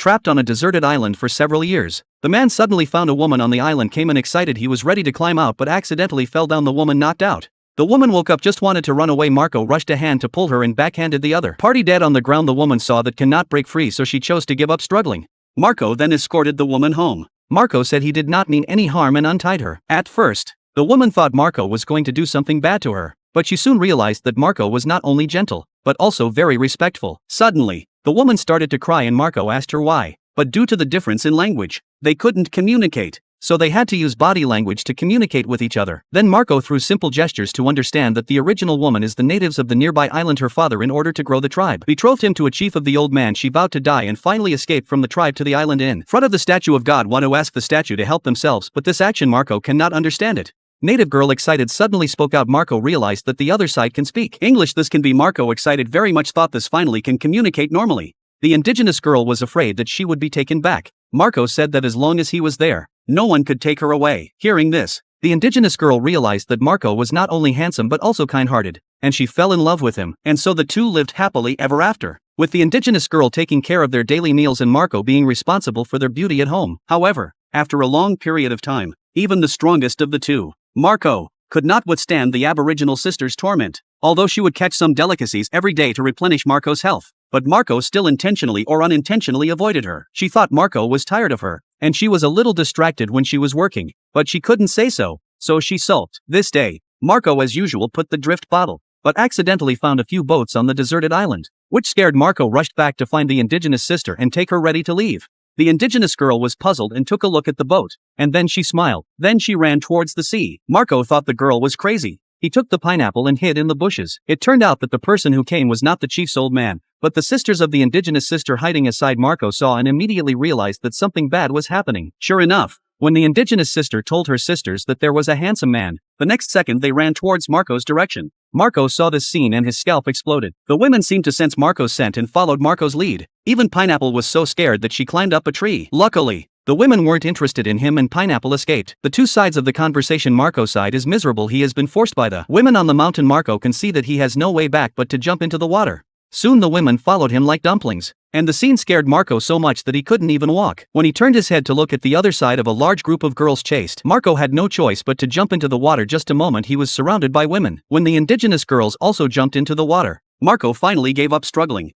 trapped on a deserted island for several years. The man suddenly found a woman on the island, came in excited. He was ready to climb out but accidentally fell down. The woman knocked out. The woman woke up, just wanted to run away. Marco rushed a hand to pull her and backhanded the other party dead on the ground. The woman saw that cannot break free, so she chose to give up struggling. Marco then escorted the woman home. Marco said he did not mean any harm and untied her. At first, the woman thought Marco was going to do something bad to her, but she soon realized that Marco was not only gentle, but also very respectful. Suddenly, the woman started to cry and Marco asked her why, but due to the difference in language, they couldn't communicate, so they had to use body language to communicate with each other. Then Marco threw simple gestures to understand that the original woman is the natives of the nearby island. Her father, in order to grow the tribe, betrothed him to a chief of the old man. She vowed to die and finally escaped from the tribe to the island. In front of the statue of God, want to ask the statue to help themselves, but this action Marco cannot understand it. Native girl excited suddenly spoke out. Marco realized that the other side can speak English. This can be Marco excited very much, thought this finally can communicate normally. The indigenous girl was afraid that she would be taken back. Marco said that as long as he was there, no one could take her away. Hearing this, the indigenous girl realized that Marco was not only handsome but also kind-hearted, and she fell in love with him, and so the two lived happily ever after, with the indigenous girl taking care of their daily meals and Marco being responsible for their beauty at home. However, after a long period of time, even the strongest of the two, Marco, could not withstand the Aboriginal sister's torment, although she would catch some delicacies every day to replenish Marco's health. But Marco still intentionally or unintentionally avoided her. She thought Marco was tired of her, and she was a little distracted when she was working, but she couldn't say so she sulked. This day, Marco as usual put the drift bottle, but accidentally found a few boats on the deserted island, which scared Marco. Rushed back to find the indigenous sister and take her ready to leave. The indigenous girl was puzzled and took a look at the boat, and then she smiled. Then she ran towards the sea. Marco thought the girl was crazy. He took the pineapple and hid in the bushes. It turned out that the person who came was not the chief's old man, but the sisters of the indigenous sister. Hiding aside, Marco saw and immediately realized that something bad was happening. Sure enough, when the indigenous sister told her sisters that there was a handsome man, the next second they ran towards Marco's direction. Marco saw this scene and his scalp exploded. The women seemed to sense Marco's scent and followed Marco's lead. Even Pineapple was so scared that she climbed up a tree. Luckily, the women weren't interested in him and Pineapple escaped. The two sides of the conversation. Marco's side is miserable. He has been forced by the women on the mountain. Marco can see that he has no way back but to jump into the water. Soon the women followed him like dumplings, and the scene scared Marco so much that he couldn't even walk. When he turned his head to look at the other side, of a large group of girls chased. Marco had no choice but to jump into the water. Just a moment he was surrounded by women. When the indigenous girls also jumped into the water, Marco finally gave up struggling.